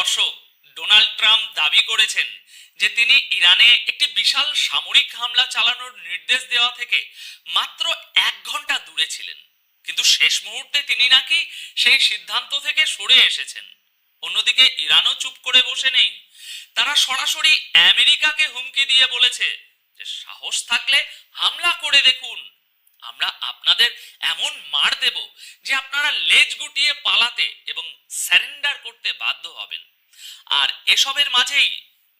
দর্শক, Donald Trump দাবি করেছেন যে তিনি ইরানে একটি বিশাল সামরিক হামলা চালানোর নির্দেশ দেওয়া থেকে মাত্র 1 ঘন্টা দূরে ছিলেন, কিন্তু শেষ মুহূর্তে তিনি নাকি সেই সিদ্ধান্ত থেকে সরে এসেছেন। অন্যদিকে ইরানও চুপ করে বসে নেই। তারা সরাসরি আমেরিকাকে হুমকি দিয়ে বলেছে যে সাহস থাকলে হামলা করে দেখুন, আমরা আপনাদের এমন মার দেব যে আপনারা লেজ গুটিয়ে পালাতে এবং সারেন্ডার করতে বাধ্য হবেন। আর এসবের মাঝেই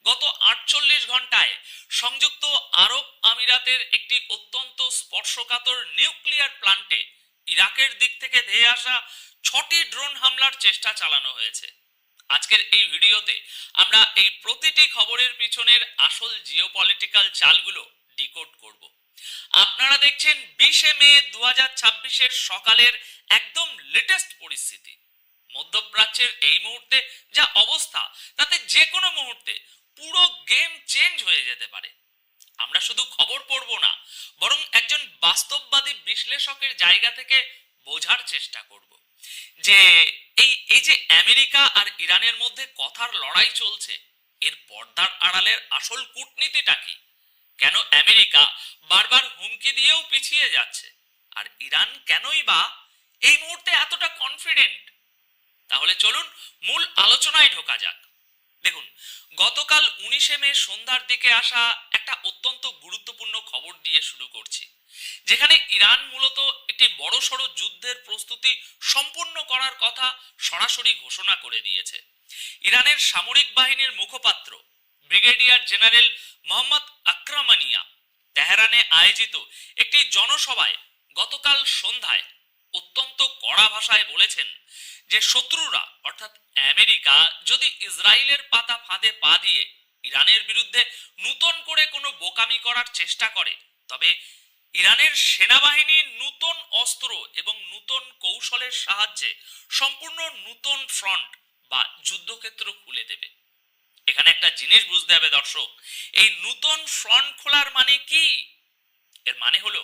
গত 48 ঘন্টায় সংযুক্ত আরব আমিরাতের একটি অত্যন্ত স্পর্শকাতর নিউক্লিয়ার প্ল্যান্টে ইরাকের দিক থেকে ধেয়ে আসা 6টি ড্রোন হামলার চেষ্টা চালানো হয়েছে। আজকের এই ভিডিওতে আমরা এই প্রতিটি খবরের পিছনের আসল জিওপলিটিক্যাল চালগুলো ডিকোড করব। আপনারা দেখছেন 20 মে 2026 সকালের একদম লেটেস্ট পরিস্থিতি। মধ্যপ্রাচ্যের এই মুহূর্তে যা অবস্থা, তাতে যে কোনো মুহূর্তে পুরো গেম চেঞ্জ হয়ে যেতে পারে। আমরা শুধু খবর পড়ব না, বরং একজন বাস্তববাদী বিশ্লেষকের জায়গা থেকে বোঝার চেষ্টা করব যে এই যে আমেরিকা আর ইরানের মধ্যে কথার লড়াই চলছে, এর পর্দার আড়ালের আসল কূটনীতিটা কি? কেন আমেরিকা বারবার হুমকি দিয়েও পিছিয়ে যাচ্ছে, আর ইরান কেনই বা এই মুহূর্তে এতটা কনফিডেন্ট? তাহলে চলুন মূল আলোচনায় ঢোকা যাক। দেখুন, গতকাল 19 মে সন্ধ্যার দিকে আসা একটা অত্যন্ত গুরুত্বপূর্ণ খবর দিয়ে শুরু করছি, যেখানে ইরান মূলত একটি বড়সড় যুদ্ধের প্রস্তুতি সম্পূর্ণ করার কথা সরাসরি ঘোষণা করে দিয়েছে। ইরানের সামরিক বাহিনীর মুখপাত্র ব্রিগেডিয়ার জেনারেল মোহাম্মদ আকরামানিয়া তেহরানে আয়োজিত একটি জনসভায় গতকাল সন্ধ্যায় অত্যন্ত কড়া ভাষায় বলেছেন যে শত্রুরা অর্থাৎ আমেরিকা যদি ইসরায়েলের পাতা ফাঁদে পা দিয়ে ইরানের বিরুদ্ধে নতুন করে কোনো বোকামি করার চেষ্টা করে, তবে ইরানের সেনাবাহিনী নতুন অস্ত্র এবং নতুন কৌশলের সাহায্যে সম্পূর্ণ নতুন ফ্রন্ট বা যুদ্ধক্ষেত্র খুলে দেবে। এখানে একটা জিনিস বুঝতে হবে দর্শক, এই নতুন ফ্রন্ট খোলার মানে কি? এর মানে হলো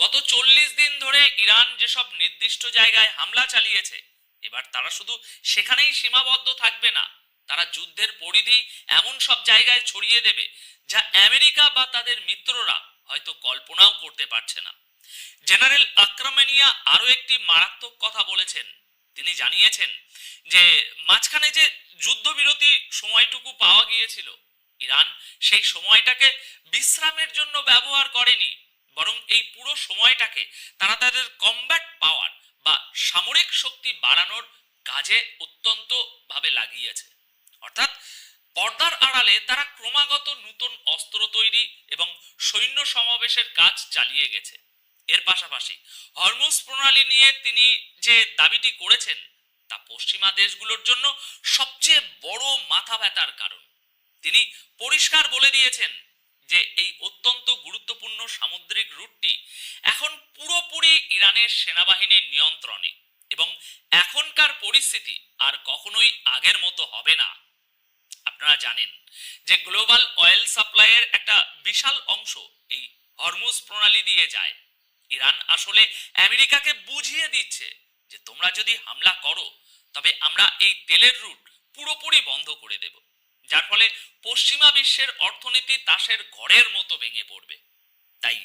গত 40 দিন ধরে ইরান যেসব নির্দিষ্ট জায়গায় হামলা চালিয়েছে, এবার তারা শুধু সেখানেই সীমাবদ্ধ থাকবে না, তারা যুদ্ধের পরিধি এমন সব জায়গায় ছড়িয়ে দেবে যা আমেরিকা বা তাদের মিত্ররা হয়তো কল্পনাও করতে পারছে না। জেনারেল আকরামানিয়া আরো একটি মারাত্মক কথা বলেছেন। তিনি জানিয়েছেন যে মাঝখানে যে যুদ্ধবিরতি সময়টুকু পাওয়া গিয়েছিল, ইরান সেই সময়টাকে বিশ্রামের জন্য ব্যবহার করেনি, বরং এই পুরো সময়টাকে তারা তাদের কমব্যাট পাওয়ার বা সামরিক শক্তি বাড়ানোর কাজে অত্যন্ত ভাবে লাগিয়েছে। অর্থাৎ পর্দার আড়ালে তারা ক্রমাগত নতুন অস্ত্র তৈরি এবং সৈন্য সমাবেশের কাজ চালিয়ে গেছে। এর পাশাপাশি হরমুজ প্রণালী নিয়ে তিনি যে দাবিটি করেছেন, তা পশ্চিমা দেশগুলোর জন্য সবচেয়ে বড় মাথা ব্যথার কারণ। তিনি পরিষ্কার বলে দিয়েছেন যে এই অত্যন্ত গুরুত্বপূর্ণ সামুদ্রিক রুটটি এখন পুরোপুরি ইরানের সেনাবাহিনীর নিয়ন্ত্রণে, এবং এখনকার পরিস্থিতি আর কখনোই আগের মতো হবে না। আপনারা জানেন যে গ্লোবাল অয়েল সাপ্লাইয়ের একটা বিশাল অংশ এই হরমুজ প্রণালী দিয়ে যায়। ইরান আসলে আমেরিকাকে বুঝিয়ে দিচ্ছে যে তোমরা যদি হামলা করো, তবে আমরা এই তেলের রুট পুরোপুরি বন্ধ করে দেব, যার ফলে পশ্চিমা বিশ্বের অর্থনীতি তাসের ঘরের মতো ভেঙে পড়বে। তাই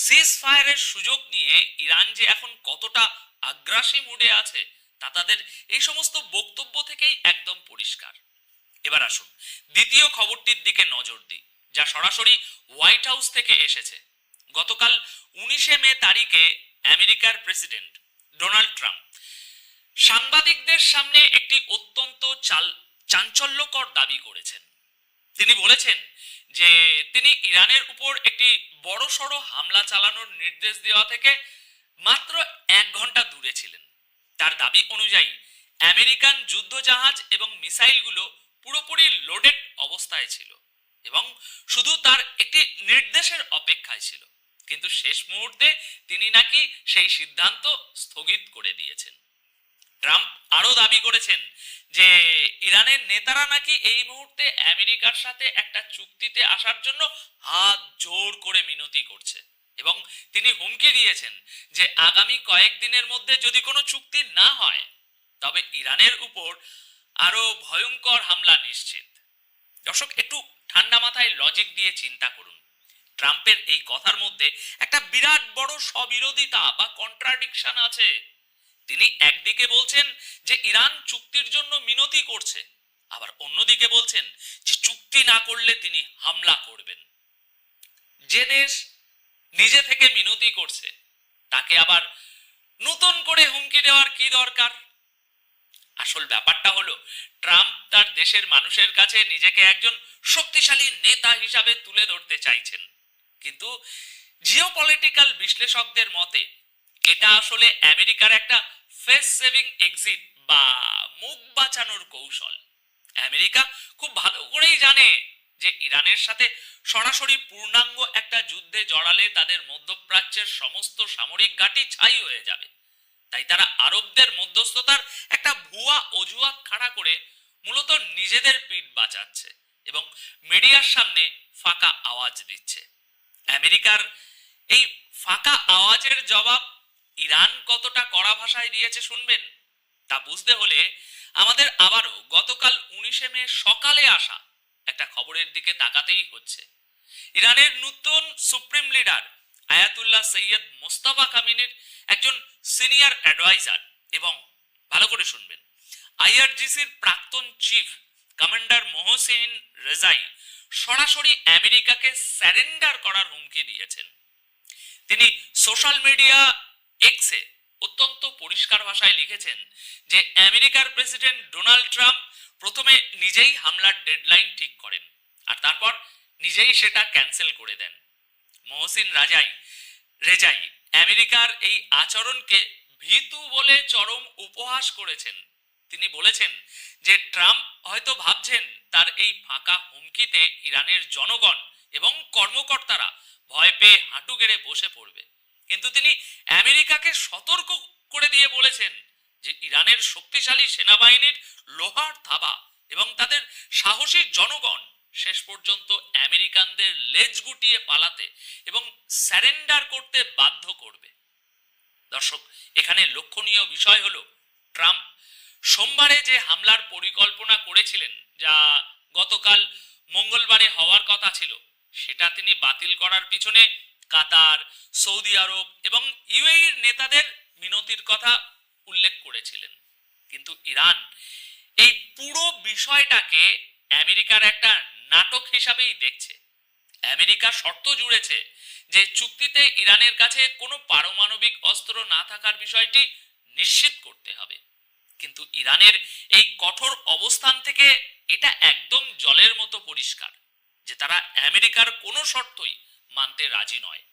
সিজ ফায়ারের সুযোগ নিয়ে ইরান যে এখন কতটা আগ্রাসী মুডে আছে, তা তাদের এই সমস্ত বক্তব্য থেকেই একদম পরিষ্কার। এবার আসুন দ্বিতীয় খবরটির দিকে নজর দিই, যা সরাসরি হোয়াইট হাউস থেকে এসেছে। গতকাল 19 মে তারিখে আমেরিকার প্রেসিডেন্ট ডোনাল্ড ট্রাম্প সাংবাদিকদের সামনে একটি অত্যন্ত চাঞ্চল্যকর দাবি করেছেন। তিনি বলেছেন যে তিনি ইরানের উপর একটি বড়সড় হামলা চালানোর নির্দেশ দেওয়া থেকে মাত্র 1 ঘন্টা দূরে ছিলেন। তার দাবি অনুযায়ী আমেরিকান যুদ্ধজাহাজ এবং মিসাইলগুলো পুরোপুরি লোডেড অবস্থায় ছিল এবং শুধু তার একটি নির্দেশের অপেক্ষায় ছিল, কিন্তু শেষ মুহূর্তে তিনি নাকি সেই সিদ্ধান্ত স্থগিত করে দিয়েছেন। ট্রাম্প আরো দাবি করেছেন যে ইরানের নেতারা নাকি এই মুহূর্তে আমেরিকার সাথে একটা চুক্তিতে আসার জন্য হাত জোর করে মিনতি করছে, এবং তিনি হুমকি দিয়েছেন যে আগামী কয়েকদিনের মধ্যে যদি কোনো চুক্তি না হয়, তবে ইরানের উপর আরো ভয়ঙ্কর হামলা নিশ্চিত। দর্শক, একটু ঠান্ডা মাথায় লজিক দিয়ে চিন্তা করুন। ট্রাম্পের এই কথার মধ্যে একটা বিরাট বড় স্ববিরোধিতা বা কন্ট্রাডিকশন আছে। তিনি একদিকে বলছেন যে ইরান চুক্তির জন্য মিনতি করছে, আবার অন্যদিকে বলছেন যে চুক্তি না করলে তিনি হামলা করবেন। যে দেশ নিজে থেকে মিনতি করছে তাকে আবার নতুন করে হুমকি দেওয়ার কি দরকার? আসল ব্যাপারটা হলো, ট্রাম্প তার দেশের মানুষের কাছে নিজেকে একজন শক্তিশালী নেতা হিসাবে তুলে ধরতে চাইছেন, কিন্তু জিওপলিটিক্যাল বিশ্লেষকদের মতে এটা আসলে আমেরিকার একটা ফেস সেভিং এক্সিট বা মুখ বাঁচানোর কৌশল। আমেরিকা খুব ভালো করেই জানে যে ইরানের সাথে সরাসরি পূর্ণাঙ্গ একটা যুদ্ধে জড়ালে তাদের মধ্যপ্রাচ্যের সমস্ত সামরিক ঘাঁটি ছাই হয়ে যাবে। তাই তারা আরবদের মধ্যস্থতার একটা ভুয়া অজুহাত খাড়া করে মূলত নিজেদের পিঠ বাঁচাচ্ছে এবং মিডিয়ার সামনে ফাঁকা আওয়াজ দিচ্ছে। আমেরিকার এই ফাঁকা আওয়াজের জবাব ইরান কতটা কড়া ভাষায় দিয়েছে শুনবেন? তা বুঝতে হলে আমাদের আবারও গতকাল 19 মে সকালে আসা একটা খবরের দিকে তাকাতেই হচ্ছে। ইরানের নতুন supreme leader Ayatollah Syed Mostafa কামিনের একজন সিনিয়র অ্যাডভাইজার এবং ভালো করে শুনবেন, আইআরজিসির প্রাক্তন চিফ কমান্ডার মোহসিন রেজাই সরাসরি আমেরিকাকে স্যারেন্ডার করার হুমকি দিয়েছেন। তিনি সোশ্যাল মিডিয়া এক্সে অত্যন্ত পরিষ্কার ভাষায় লিখেছেন যে আমেরিকার প্রেসিডেন্ট ডোনাল্ড ট্রাম্প প্রথমে নিজেই হামলার ডেডলাইন ঠিক করেন আর তারপর নিজেই সেটা ক্যান্সেল করে দেন। মোহসিন রেজাই আমেরিকার এই আচরণকে ভীতু বলে চরম উপহাস করেছেন। তিনি বলেছেন যে ট্রাম্প হয়তো ভাবছেন তার এই ফাঁকা হুমকিতে ইরানের জনগণ এবং কর্মকর্তারা ভয় পেয়ে হাঁটু গেড়ে বসে পড়বে, কিন্তু তিনি আমেরিকাকে সতর্ক করে দিয়ে বলেছেন যে ইরানের শক্তিশালী সেনাবাহিনীর লোহার থাবা এবং তাদের সাহসী জনগণ শেষ পর্যন্ত আমেরিকানদের লেজ গুটিয়ে পালাতে এবং স্যারেন্ডার করতে বাধ্য করবে। দর্শক, এখানে লক্ষণীয় বিষয় হলো, ট্রাম্প সোমবারে যে হামলার পরিকল্পনা করেছিলেন, যা গতকাল মঙ্গলবারে হওয়ার কথা ছিল, সেটা তিনি বাতিল করার পিছনে কাতার, সৌদি আরব এবং ইউএইর নেতাদের মিনতির কথা উল্লেখ করেছিলেন। কিন্তু ইরান এই পুরো বিষয়টাকে আমেরিকার একটা নাটক হিসাবেই দেখছে। আমেরিকা শর্ত জুড়েছে যে চুক্তিতে ইরানের কাছে কোনো পারমাণবিক অস্ত্র না থাকার বিষয়টি নিশ্চিত করতে হবে, কিন্তু ইরানের এই কঠোর অবস্থান থেকে এটা একদম জলের মতো পরিষ্কার যে তারা আমেরিকার কোনো শর্তই মানতে রাজি নয়।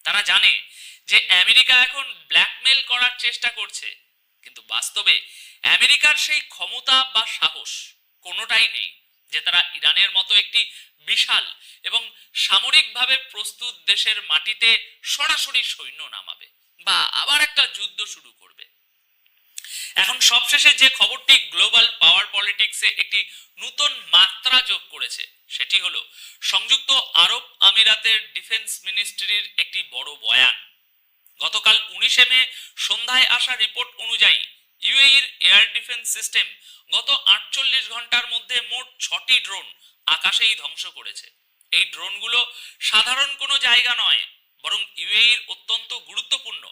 তারা জানে যে আমেরিকা এখন ব্ল্যাকমেল করার চেষ্টা করছে, কিন্তু বাস্তবে আমেরিকার সেই ক্ষমতা বা সাহস কোনোটাই নেই যে তারা ইরানের মতো একটি বিশাল এবং সামরিকভাবে প্রস্তুত দেশের মাটিতে সরাসরি সৈন্য নামাবে বা আবার একটা যুদ্ধ শুরু করবে। এখন সবশেষে যে খবরটি গ্লোবাল পাওয়ার পলিটিক্সে একটি নতুন মাত্রা যোগ করেছে, সেটি হলো সংযুক্ত আরব আমিরাতের ডিফেন্স মিনিস্ট্রির একটি বড় বয়ান। গতকাল 19 মে সন্ধ্যায় আসা রিপোর্ট অনুযায়ী ইউএইর এয়ার ডিফেন্স সিস্টেম গত 48 ঘন্টার মধ্যে মোট 6টি ড্রোন আকাশেই ধ্বংস করেছে। এই ড্রোনগুলো সাধারণ কোনো জায়গা নয়, বরং ইউএইর অত্যন্ত গুরুত্বপূর্ণ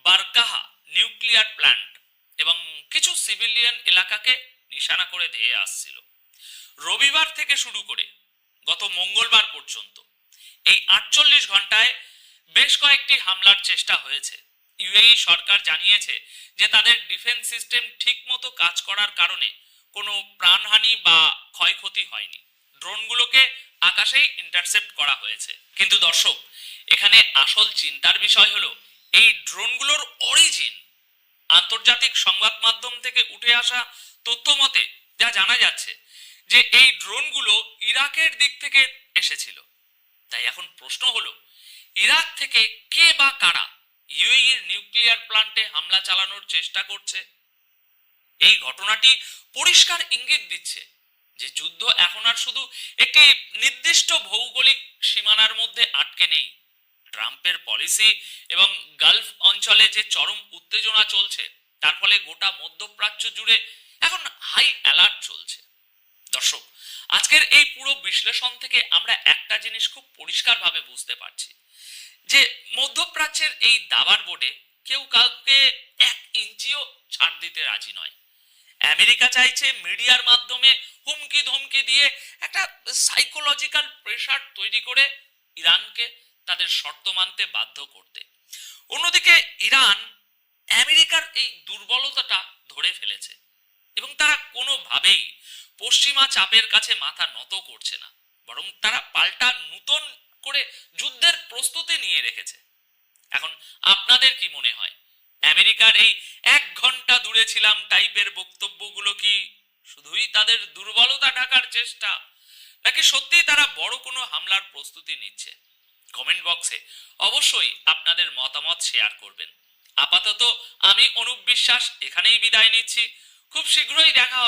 বারকাহা নিউক্লিয়ার প্ল্যান্ট এবং কিছু সিভিলিয়ান এলাকাকে নিশানা করে ধেয়ে আসছিল। রবিবার থেকে শুরু করে গত মঙ্গলবার পর্যন্ত এই 48 ঘন্টায় বেশ কয়েকটি হামলার চেষ্টা হয়েছে। ইউএই সরকার জানিয়েছে যে তাদের ডিফেন্স সিস্টেম ঠিকমতো কাজ করার কারণে কোনো প্রাণহানি বা ক্ষয়ক্ষতি হয়নি। ড্রোনগুলোকে আকাশেই ইন্টারসেপ্ট করা হয়েছে। কিন্তু দর্শক, এখানে আসল চিন্তার বিষয় হলো এই ড্রোনগুলোর অরিজিন। আন্তর্জাতিক সংবাদ মাধ্যম থেকে উঠে আসা তথ্য মতে যা জানা যাচ্ছে যে এই ড্রোনগুলো ইরাকের দিক থেকে এসেছিল। তাই এখন প্রশ্ন হলো, ইরাক থেকে কে বা কারা ইউএইর নিউক্লিয়ার প্ল্যান্টে হামলা চালানোর চেষ্টা করছে? এই ঘটনাটি পরিষ্কার ইঙ্গিত দিচ্ছে যে যুদ্ধ এখন আর শুধু একটি নির্দিষ্ট ভৌগোলিক সীমানার মধ্যে আটকে নেই। ট্রাম্পের পলিসি এবং গালফ অঞ্চলে যে চরম উত্তেজনা চলছে, তার ফলে গোটা মধ্যপ্রাচ্য জুড়ে এখন হাই অ্যালার্ট চলছে। দর্শক, আজকের এই পুরো বিশ্লেষণ থেকে আমরা একটা জিনিস খুব পরিষ্কারভাবে বুঝতে পারছি যে মধ্যপ্রাচ্যের এই দাবার বোর্ডে কেউ কাউকে 1 ইঞ্চিও ছাড় দিতে রাজি নয়। আমেরিকা চাইছে মিডিয়ার মাধ্যমে হুমকি ধমকি দিয়ে একটা সাইকোলজিক্যাল প্রেসার তৈরি করে ইরানকে তাদের শর্ত মানতে বাধ্য করতে। অন্যদিকে ইরান আমেরিকার এই দুর্বলতাটা ধরে ফেলেছে এবং তারা কোনোভাবেই পশ্চিমা চাপের কাছে মাথা নত করছে না, বরং তারা পাল্টা নতুন করে যুদ্ধের প্রস্তুতি নিয়ে রেখেছে। এখন আপনাদের কি মনে হয়, আমেরিকার এই 1 ঘন্টা দূরে ছিলাম টাইপের বক্তব্যগুলো কি শুধুই তাদের দুর্বলতা ঢাকার চেষ্টা, নাকি সত্যি তারা বড় কোনো হামলার প্রস্তুতি নিচ্ছে? কমেন্ট বক্সে অবশ্যই আপনাদের মতামত শেয়ার করবেন। আপাতত আমি অনুপ বিশ্বাস এখানেই বিদায় নিচ্ছি। খুব শীঘ্রই দেখা হবে।